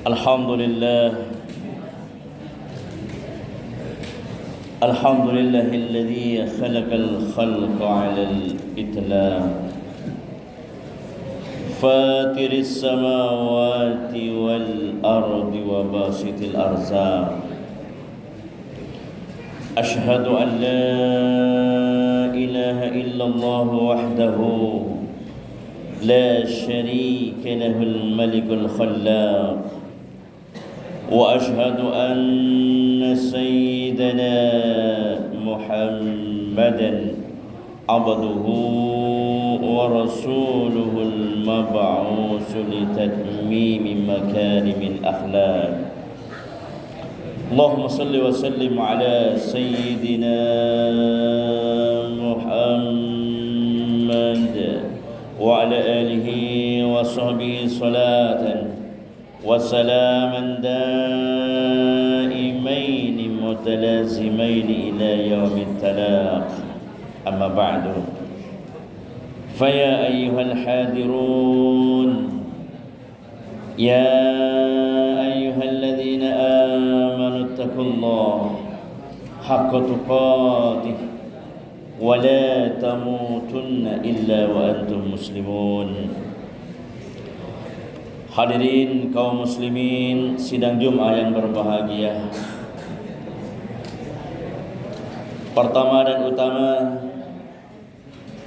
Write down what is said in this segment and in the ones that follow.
Alhamdulillah alladzi khalaqal khalqa 'alal itlaq fatiris samawati wal ardi wa basitil arzaq ashhadu an la ilaha illallah wahdahu la syarika lahul malikul khallaq وأشهد أن سيدنا محمدا عبده ورسوله المبعوث لتتميم مكارم الأخلاق اللهم صل وسلم على سيدنا محمد وعلى آله وصحبه صلاة وسلاما دائمين متلازمين إلى يوم التلاق أما بعد فيا أيها الحاضرون يا أيها الذين آمنوا اتقوا الله حق تقاته ولا تموتن إلا وأنتم مسلمون. Hadirin kaum muslimin sidang Jumat yang berbahagia. Pertama dan utama,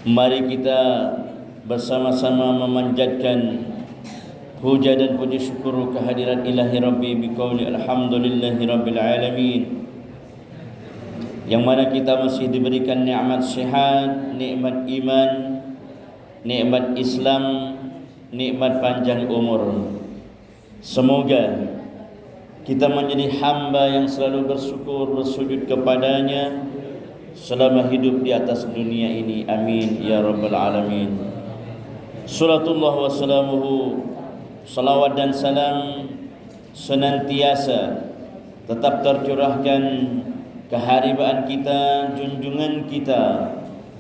mari kita bersama-sama memanjatkan puja dan puji syukur kehadiran ilahi Rabbi biqauli alhamdulillahi rabbil alamin, yang mana kita masih diberikan nikmat sehat, nikmat iman, nikmat Islam, nikmat panjang umur. Semoga kita menjadi hamba yang selalu bersyukur, bersujud kepadanya selama hidup di atas dunia ini. Amin ya rabbal alamin. Salatullah wa salamuhu, salawat dan salam senantiasa tetap tercurahkan keharibaan kita, junjungan kita,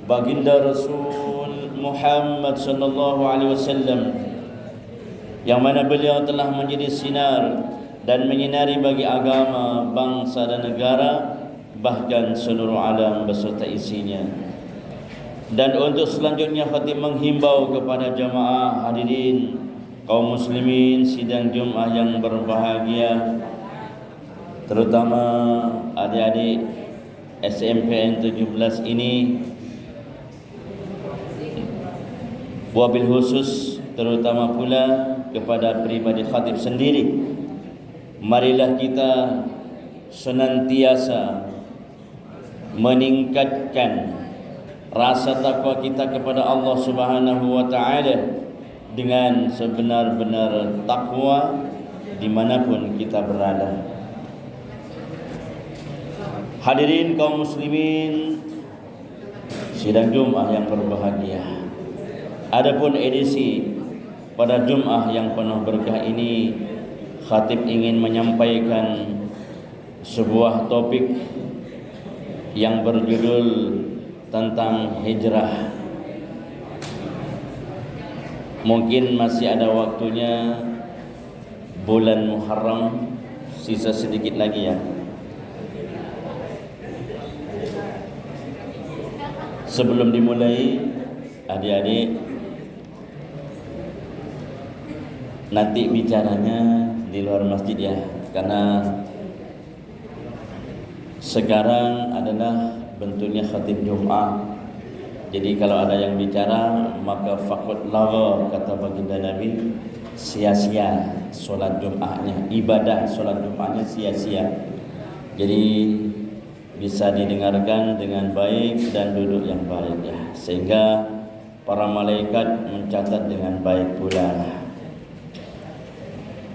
baginda Rasul Muhammad sallallahu alaihi wasallam, yang mana beliau telah menjadi sinar dan menyinari bagi agama, bangsa dan negara, bahkan seluruh alam beserta isinya. Dan untuk selanjutnya khatib menghimbau kepada jamaah hadirin kaum muslimin sidang Jumat yang berbahagia, terutama adik-adik SMPN 17 ini, wabil khusus terutama pula kepada pribadi khatib sendiri, marilah kita senantiasa meningkatkan rasa takwa kita kepada Allah Subhanahu wa taala dengan sebenar-benar takwa dimanapun kita berada. Hadirin kaum muslimin sidang Jumat yang berbahagia, adapun edisi pada Jumat yang penuh berkah ini, khatib ingin menyampaikan sebuah topik yang berjudul tentang hijrah. Mungkin masih ada waktunya, bulan Muharram sisa sedikit lagi ya. Sebelum dimulai, adik-adik, nanti bicaranya di luar masjid ya, karena sekarang adalah bentuknya khatib Jumat. Jadi kalau ada yang bicara maka faqad lagha, kata baginda Nabi, sia-sia solat Jumatnya, ibadah solat Jumatnya sia-sia. Jadi bisa didengarkan dengan baik dan duduk yang baik ya, sehingga para malaikat mencatat dengan baik pula.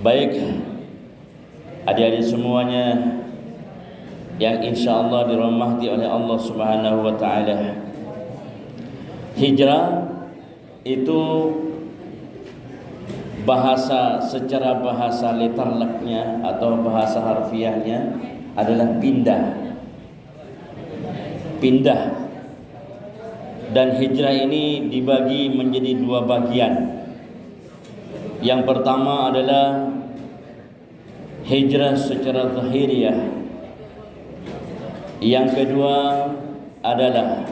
Baik, adik-adik semuanya yang insyaallah dirahmati oleh Allah Subhanahu wa taala, hijrah itu secara bahasa literalnya atau bahasa harfiahnya adalah pindah. Dan hijrah ini dibagi menjadi dua bagian. Yang pertama adalah hijrah secara zahiriah. Yang kedua adalah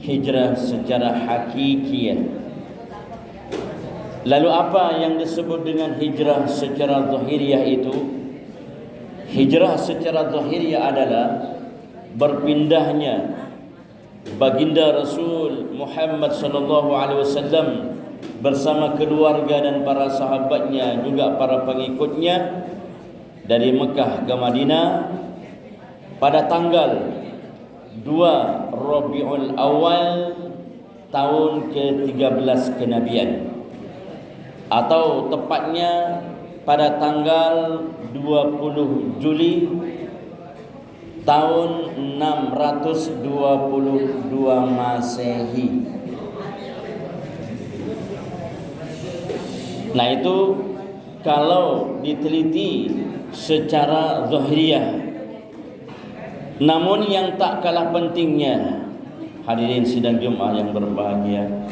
hijrah secara hakikiah. Lalu apa yang disebut dengan hijrah secara zahiriah itu? Hijrah secara zahiriah adalah berpindahnya baginda Rasul Muhammad sallallahu alaihi wasallam bersama keluarga dan para sahabatnya, juga para pengikutnya, dari Mekah ke Madinah pada tanggal 2 Rabiul Awal tahun ke-13 kenabian, atau tepatnya pada tanggal 20 Juli tahun 622 Masehi. Nah, itu kalau diteliti secara zahiriyah. Namun yang tak kalah pentingnya, hadirin sidang Jumat yang berbahagia,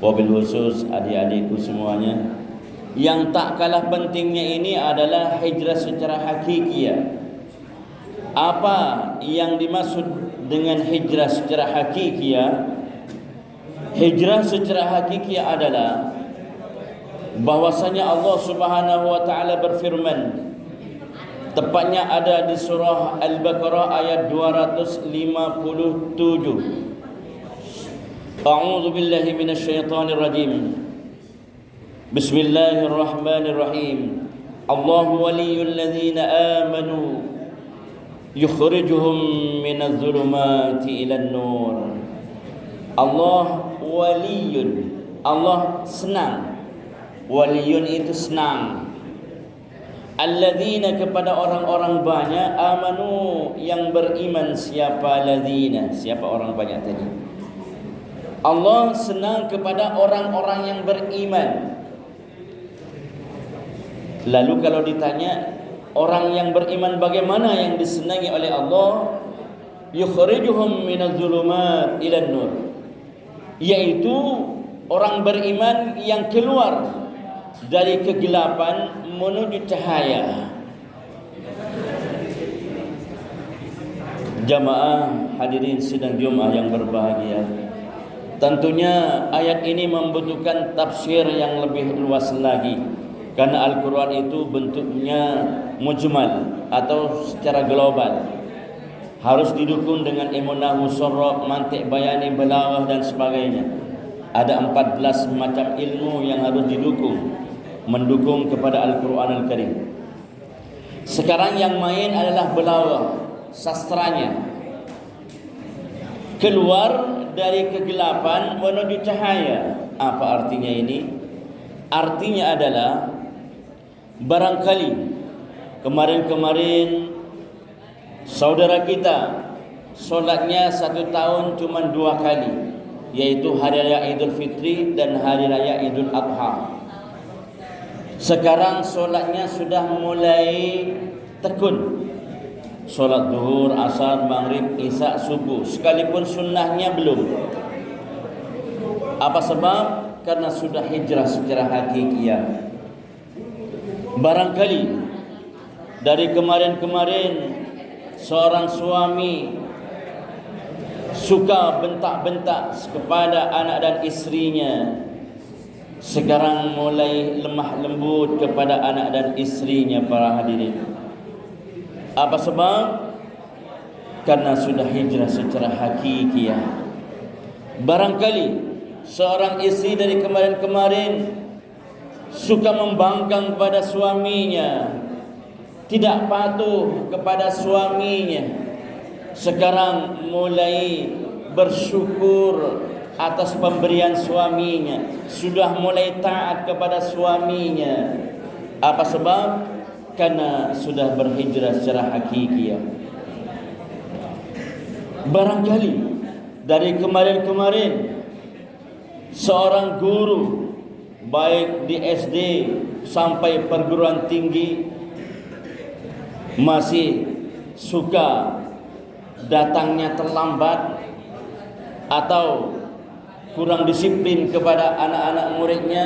wabil khusus adik-adikku semuanya, yang tak kalah pentingnya ini adalah hijrah secara hakikiah. Apa yang dimaksud dengan hijrah secara hakikiah? Hijrah secara hakikiah adalah bahwasanya Allah Subhanahu wa taala berfirman, tepatnya ada di surah Al-Baqarah ayat 257. A'udzu billahi minasyaitonir rajim. Bismillahirrahmanirrahim. Allahu waliyyul ladzina amanu yukhrijuhum minadh dhulumati ilan nur. Allah waliyun, Allah senang. Waliyun itu senang. Alladzina, kepada orang-orang banyak, amanu, yang beriman. Siapa ladzina? Siapa orang banyak tadi? Allah senang kepada orang-orang yang beriman. Lalu kalau ditanya orang yang beriman bagaimana yang disenangi oleh Allah? Yukhrijuhum minadh-dhulumat ilan nur, yaitu orang beriman yang keluar dari kegelapan menuju cahaya. Jamaah hadirin sidang Jumat yang berbahagia, tentunya ayat ini membutuhkan tafsir yang lebih luas lagi, karena Al-Quran itu bentuknya mujmal atau secara global, harus didukung dengan ilmu nahwu, sharh, mantik, bayani, balaghah dan sebagainya. Ada 14 macam ilmu yang harus mendukung kepada Al-Quran Al-Karim. Sekarang yang main adalah balaghah, sastranya. Keluar dari kegelapan menuju cahaya. Apa artinya ini? Artinya adalah, barangkali kemarin-kemarin saudara kita solatnya 1 tahun cuma 2 kali, yaitu Hari Raya Idul Fitri dan Hari Raya Idul Adha. Sekarang solatnya sudah mulai tekun, solat zuhur, asar, maghrib, isya, subuh, sekalipun sunnahnya belum. Apa sebab? Karena sudah hijrah secara hakikiah. Barangkali dari kemarin-kemarin seorang suami suka bentak-bentak kepada anak dan istrinya, sekarang mulai lemah lembut kepada anak dan istrinya. Para hadirin, apa sebab? Karena sudah hijrah secara hakikiah. Barangkali seorang istri dari kemarin-kemarin suka membangkang kepada suaminya, tidak patuh kepada suaminya, sekarang mulai bersyukur atas pemberian suaminya, sudah mulai taat kepada suaminya. Apa sebab? Karena sudah berhijrah secara hakikiah. Barangkali dari kemarin-kemarin seorang guru, baik di SD sampai perguruan tinggi, masih suka datangnya terlambat atau kurang disiplin kepada anak-anak muridnya,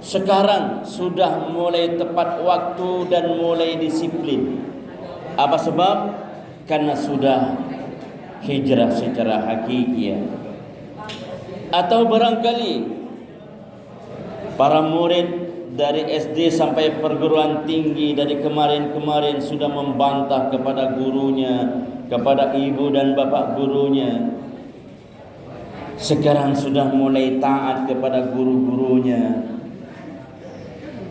sekarang sudah mulai tepat waktu dan mulai disiplin. Apa sebab? Karena sudah hijrah secara hakiki. Atau barangkali para murid dari SD sampai perguruan tinggi dari kemarin-kemarin sudah membantah kepada gurunya, kepada ibu dan bapak gurunya. Sekarang sudah mulai taat kepada guru-gurunya.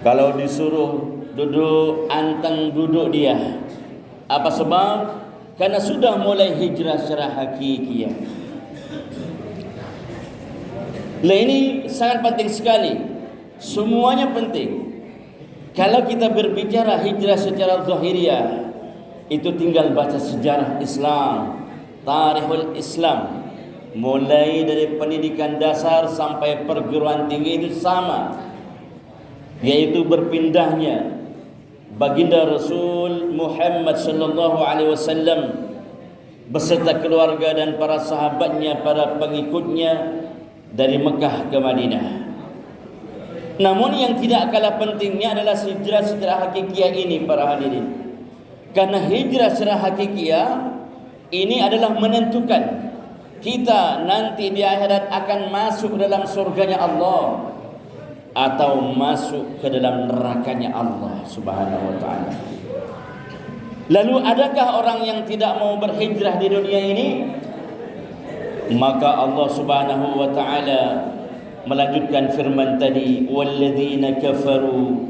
Kalau disuruh duduk, anteng duduk dia. Apa sebab? Karena sudah mulai hijrah secara hakiki. Lah ini sangat penting sekali. Semuanya penting. Kalau kita berbicara hijrah secara zahiriyah, itu tinggal baca sejarah Islam, tarikhul Islam. Mulai dari pendidikan dasar sampai perguruan tinggi itu sama, yaitu berpindahnya baginda Rasul Muhammad sallallahu alaihi wasallam beserta keluarga dan para sahabatnya, para pengikutnya dari Mekah ke Madinah. Namun yang tidak kalah pentingnya adalah hijrah secara hakikiyah ini para hadirin. Karena hijrah secara hakikiyah ini adalah menentukan kita nanti di akhirat akan masuk dalam surganya Allah atau masuk ke dalam nerakanya Allah Subhanahu wa taala. Lalu adakah orang yang tidak mau berhijrah di dunia ini? Maka Allah Subhanahu wa taala melanjutkan firman tadi, walladzina kafaru,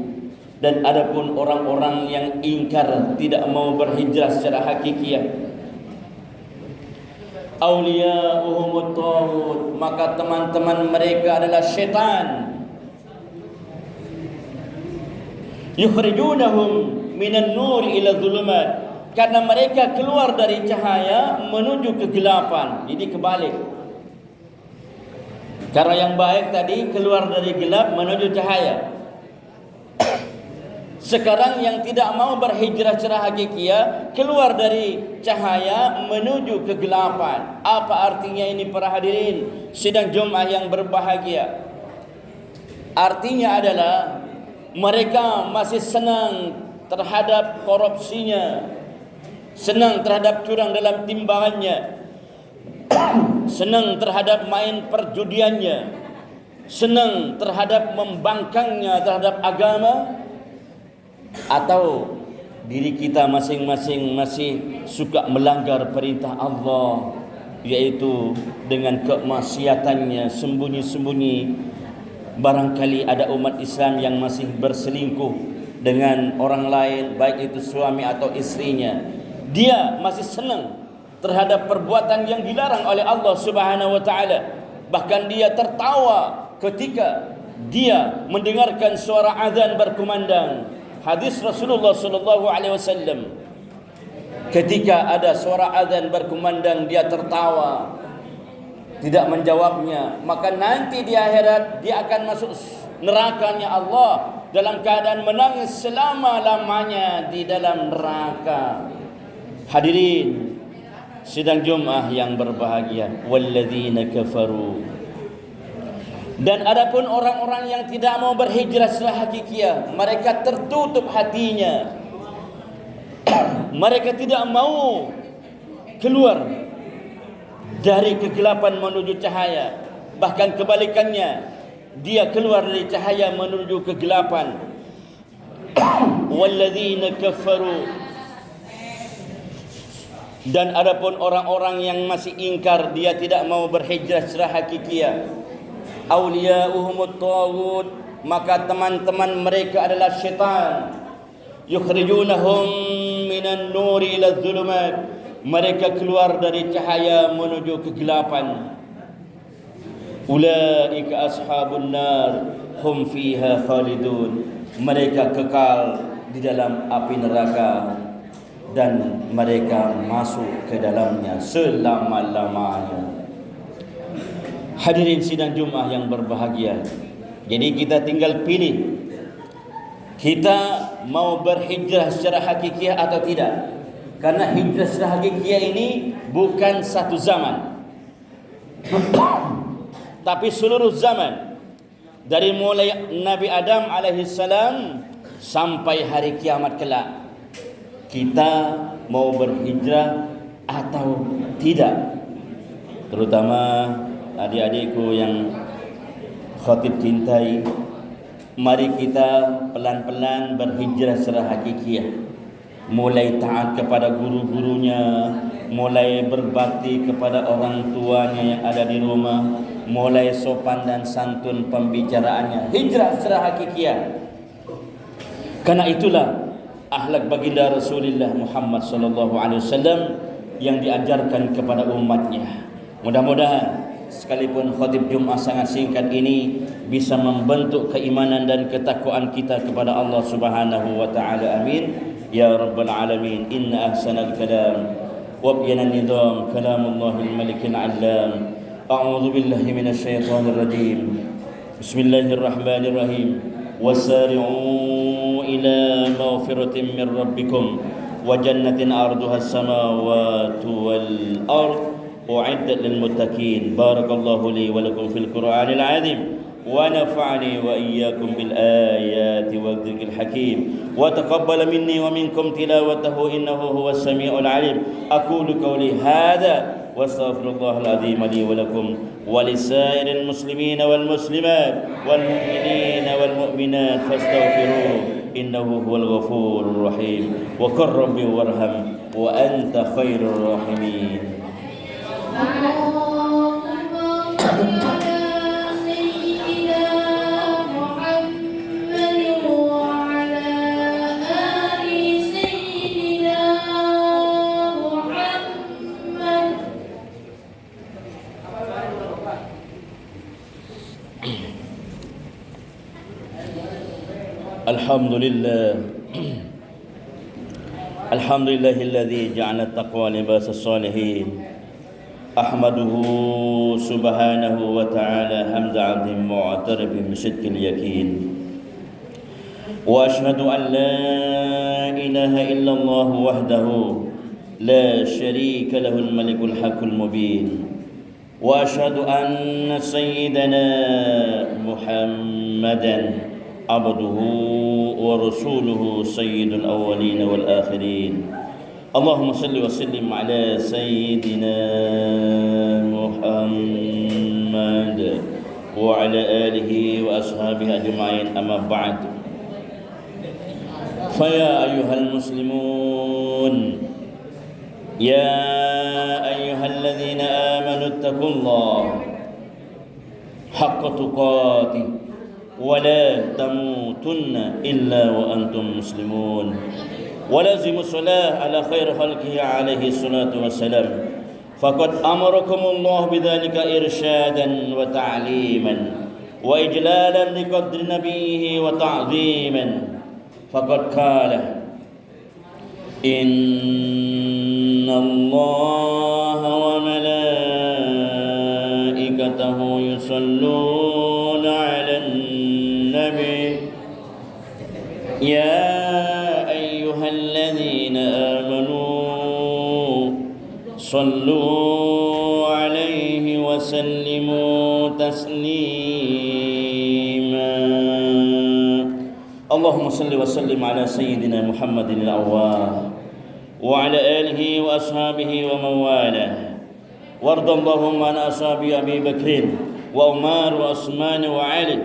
dan adapun orang-orang yang ingkar tidak mau berhijrah secara hakikiyah, awliya'uhumut taghut, maka teman-teman mereka adalah syaitan. Yukhrijunahum minan nur ila dhulumat, karena mereka keluar dari cahaya menuju kegelapan. Jadi kebalik. Karena yang baik tadi keluar dari gelap menuju cahaya. Sekarang yang tidak mau berhijrah secara hakikiyah keluar dari cahaya menuju kegelapan. Apa artinya ini para hadirin sidang Jumat yang berbahagia? Artinya adalah mereka masih senang terhadap korupsinya, senang terhadap curang dalam timbangannya, senang terhadap main perjudiannya, senang terhadap membangkangnya terhadap agama, atau diri kita masing-masing masih suka melanggar perintah Allah, yaitu dengan kemaksiatannya sembunyi-sembunyi. Barangkali ada umat Islam yang masih berselingkuh dengan orang lain, baik itu suami atau istrinya. Dia masih senang terhadap perbuatan yang dilarang oleh Allah Subhanahu wa taala. Bahkan dia tertawa ketika dia mendengarkan suara azan berkumandang. Hadis Rasulullah sallallahu alaihi wasallam, ketika ada suara azan berkumandang dia tertawa, tidak menjawabnya, maka nanti di akhirat dia akan masuk nerakanya Allah dalam keadaan menangis selama-lamanya di dalam neraka. Hadirin sidang Jumat yang berbahagia, walladzina kafaru, dan adapun orang-orang yang tidak mau berhijrah secara hakikiyah, mereka tertutup hatinya. Mereka tidak mau keluar dari kegelapan menuju cahaya. Bahkan kebalikannya, dia keluar dari cahaya menuju kegelapan. Walladzina kafaru, dan adapun orang-orang yang masih ingkar, dia tidak mau berhijrah secara hakikiyah, awliya'uhumut taghut, maka teman-teman mereka adalah syaitan. Yukhrijunahum minan nuri ila dhulumat, mereka keluar dari cahaya menuju kegelapan. Ulaika ashabun nar hum fiha khalidun, mereka kekal di dalam api neraka dan mereka masuk ke dalamnya selama-lamanya. Hadirin sidang Jumat yang berbahagia, jadi kita tinggal pilih, kita mau berhijrah secara hakikiyah atau tidak. Karena hijrah secara hakikiyah ini bukan satu zaman, tapi seluruh zaman. dari mulai Nabi Adam alaihissalam sampai hari kiamat kelak. Kita mau berhijrah atau tidak? Terutama adik-adikku yang khatib cintai, mari kita pelan-pelan berhijrah secara hakikiah. Mulai taat kepada guru-gurunya, mulai berbakti kepada orang tuanya yang ada di rumah, mulai sopan dan santun pembicaraannya. Hijrah secara hakikiah. Karena itulah akhlak baginda Rasulullah Muhammad sallallahu alaihi wasallam yang diajarkan kepada umatnya. Mudah-mudahan sekalipun khutbah Jumat sangat singkat ini bisa membentuk keimanan dan ketakwaan kita kepada Allah Subhanahu wa taala. Amin ya rabbal alamin. Inna ahsanal kalam wa abyana nizam kalamullahil malikil allam. A'udzu billahi minasy syaithanir rajim. Bismillahirrahmanirrahim. Wasari'u ila maghfiratin min rabbikum wa jannatin 'arduha as-samawati wal ardh أعدت للمتقين. بارك الله لي ولكم في القرآن العظيم ونفعني وإياكم بالآيات والذكر الحكيم وتقبل مني ومنكم تلاوته إنه هو السميع العليم. أقول قولي هذا واستغفر الله العظيم لي ولكم ولسائر المسلمين والمسلمات والمؤمنين والمؤمنات فاستغفروه إنه هو الغفور الرحيم. وقل ربي وارحم وأنت خير الراحمين. اللهم صل على سيدنا محمد وعلى آل سيدنا محمد. الحمد لله الحمد لله الذي جعل التقوى لباس الصالحين. أحمده سبحانه وتعالى حمد عبد معترف بصدق اليقين وأشهد أن لا إله إلا الله وحده لا شريك له الملك الحق المبين وأشهد أن سيدنا محمدا عبده ورسوله سيد الأولين والآخرين. اللهم صل وسلم على سيدنا محمد وعلى آله وأصحابه أجمعين. أما بعد، فيا أيها المسلمون، يا أيها الذين آمنوا اتقوا الله حق تقاته ولا تموتن إلا وأنتم مسلمون. ولازم الصلاة على خير خلقه عليه الصلاة والسلام، فقد أمركم الله بذلك إرشادا وتعليما وإجلالا لقدر نبيه وتعظيما. فقد قال: إن الله وملائكته يصلون على النبي يا أيها الذين آمنوا صلوا عليه وسلموا تسليما. اللهم صل وسلم على سيدنا محمد الأواب وعلى آله وأصحابه ومن والاه، وارض اللهم عن أصحاب أبي بكر وعمر وعثمان وعلي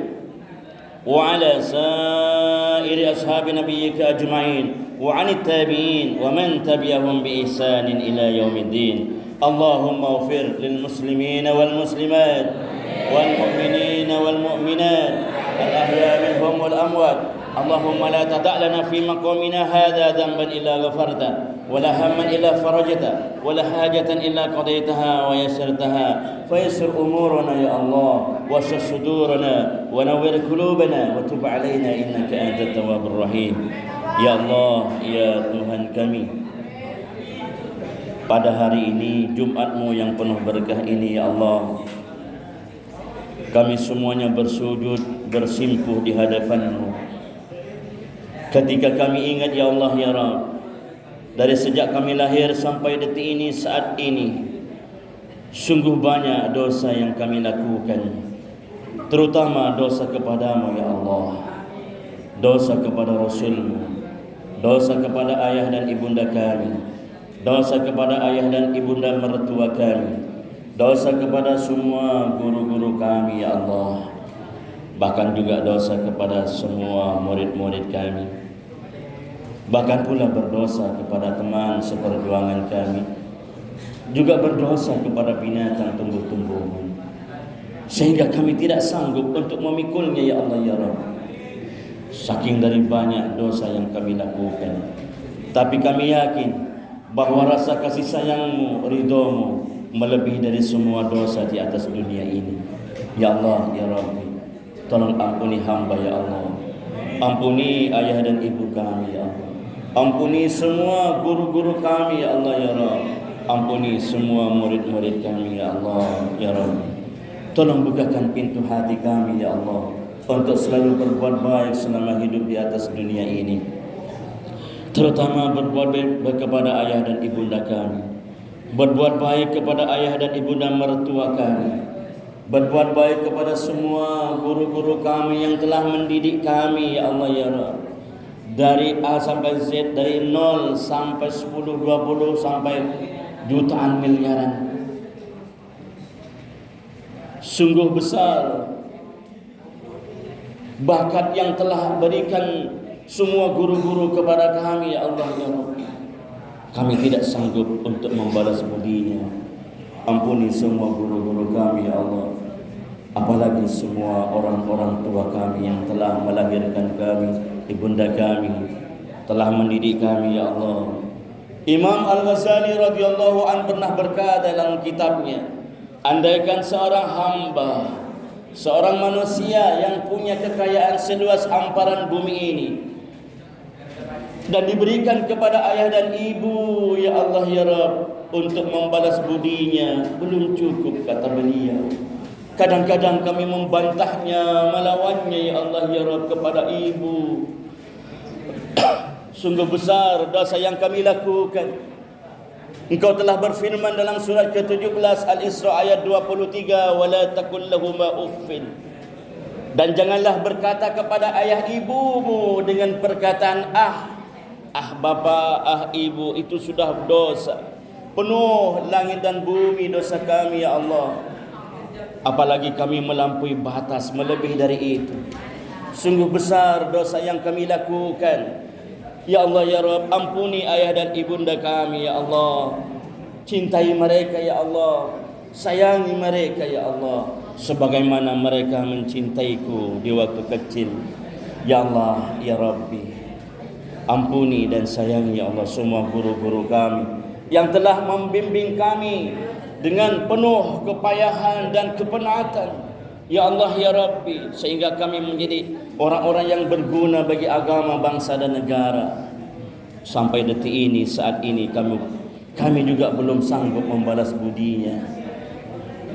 وعلى سائر أصحاب نبيك أجمعين وعن التابعين ومن تبعهم بإحسان إلى يوم الدين. اللهم اغفر للمسلمين والمسلمات والمؤمنين والمؤمنات الأحياء منهم والأموات. اللهم لا تدع لنا في مقامنا هذا ذنبا إلا غفرته ولا هما إلا فرجته ولا حاجة إلا قضيتها ويسرتها. فيسر أمورنا يا الله، واشرح صدورنا ونور قلوبنا وتب علينا إنك أنت التواب الرحيم. Ya Allah, ya Tuhan kami, pada hari ini, Jumatmu yang penuh berkah ini, ya Allah, kami semuanya bersujud, bersimpuh di hadapan-Mu. Ketika kami ingat, ya Allah, ya Rabb, dari sejak kami lahir sampai detik ini, saat ini, sungguh banyak dosa yang kami lakukan. terutama dosa kepadamu ya Allah, dosa kepada Rasul-Mu, dosa kepada ayah dan ibunda kami, dosa kepada ayah dan ibunda mertua kami, dosa kepada semua guru-guru kami ya Allah, bahkan juga dosa kepada semua murid-murid kami, bahkan pula berdosa kepada teman seperjuangan kami, juga berdosa kepada binatang tumbuh-tumbuhan, sehingga kami tidak sanggup untuk memikulnya ya Allah ya Rabb. Saking dari banyak dosa yang kami lakukan, tapi kami yakin bahawa rasa kasih sayang-Mu, ridho-Mu melebihi dari semua dosa di atas dunia ini. Ya Allah ya Rabbi, tolong ampuni hamba ya Allah, ampuni ayah dan ibu kami ya Allah, ampuni semua guru-guru kami ya Allah ya Rabbi, ampuni semua murid-murid kami ya Allah ya Rabbi. Tolong bukakan pintu hati kami ya Allah untuk selalu berbuat baik selama hidup di atas dunia ini, terutama berbuat baik kepada ayah dan ibunda kami, berbuat baik kepada ayah dan ibunda mertua kami, berbuat baik kepada semua guru-guru kami yang telah mendidik kami ya Allah ya Rabb, dari A sampai Z, dari 0 sampai 10, 20 sampai jutaan miliaran. Sungguh besar bakat yang telah berikan semua guru-guru kepada kami ya Allah ya Rabb. Kami tidak sanggup untuk membalas budinya. Ampuni semua guru-guru kami ya Allah, apalagi semua orang-orang tua kami yang telah melahirkan kami, ibunda kami, telah mendidik kami ya Allah. Imam Al-Ghazali radhiyallahu an pernah berkata dalam kitabnya, andaikan seorang hamba, seorang manusia yang punya kekayaan seluas hamparan bumi ini dan diberikan kepada ayah dan ibu ya Allah ya Rabb untuk membalas budinya, belum cukup kata beliau. Kadang-kadang kami membantahnya, melawannya ya Allah ya Rabb kepada ibu. Sungguh besar dosa yang kami lakukan. Engkau telah berfirman dalam surat ke-17 Al-Isra ayat 23, wala taqul lahuma uffin, dan janganlah berkata kepada ayah ibumu dengan perkataan bapa, ibu, itu sudah dosa. Penuh langit dan bumi dosa kami ya Allah, apalagi kami melampaui batas melebihi dari itu. Sungguh besar dosa yang kami lakukan. Ya Allah ya Rabb, ampuni ayah dan ibunda kami ya Allah. Cintai mereka ya Allah, sayangi mereka ya Allah, sebagaimana mereka mencintaiku di waktu kecil. Ya Allah ya Rabbi, ampuni dan sayangi ya Allah semua guru-guru kami yang telah membimbing kami dengan penuh kepayahan dan kepenatan. Ya Allah ya Rabbi, sehingga kami menjadi orang-orang yang berguna bagi agama, bangsa dan negara. Sampai detik ini, saat ini kami juga belum sanggup membalas budinya.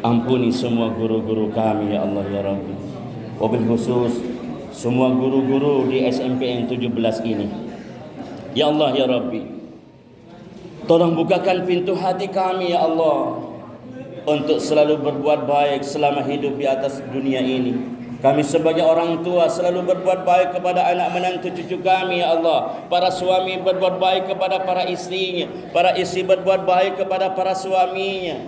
Ampuni semua guru-guru kami ya Allah ya Rabbi, wabil khusus semua guru-guru di SMPN 17 ini. Ya Allah ya Rabbi, tolong bukakan pintu hati kami ya Allah untuk selalu berbuat baik selama hidup di atas dunia ini. Kami sebagai orang tua selalu berbuat baik kepada anak menantu cucu kami ya Allah. Para suami berbuat baik kepada para istrinya, para istri berbuat baik kepada para suaminya.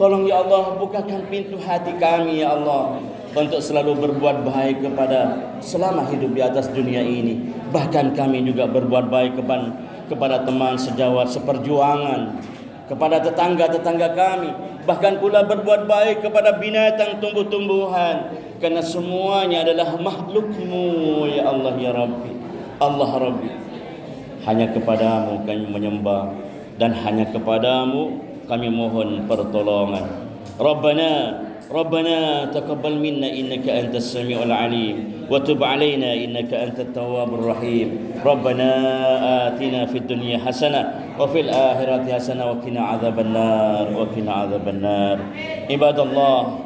Tolong ya Allah bukakan pintu hati kami ya Allah untuk selalu berbuat baik selama hidup di atas dunia ini. Bahkan kami juga berbuat baik kepada teman sejawat seperjuangan, kepada tetangga-tetangga kami, bahkan pula berbuat baik kepada binatang tumbuh-tumbuhan, karena semuanya adalah makhluk-Mu ya Allah ya Rabbi. Allah Rabbi, hanya kepadamu kami menyembah dan hanya kepadamu kami mohon pertolongan. Rabbana taqabbal minna innaka antas samiul alim wa tub alaina innaka antat tawwabur rahim. Rabbana atina fid dunya hasanah wa fil akhirati hasanah wa qina adzaban nar. Ibadallah,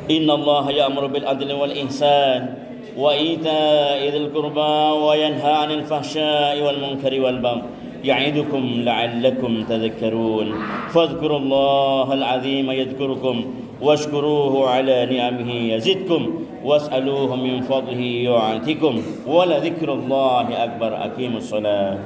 innallaha ya'muru bil adli wal ihsan wa ita'i dzil qurba wa yanha 'anil fahsya'i wal munkari wal baghi يعظكم لعلكم تذكرون فاذكروا الله العظيم يذكركم واشكروه على نعمه يزدكم واسألوه من فضله يعطيكم ولذكر الله أكبر أقيموا الصلاة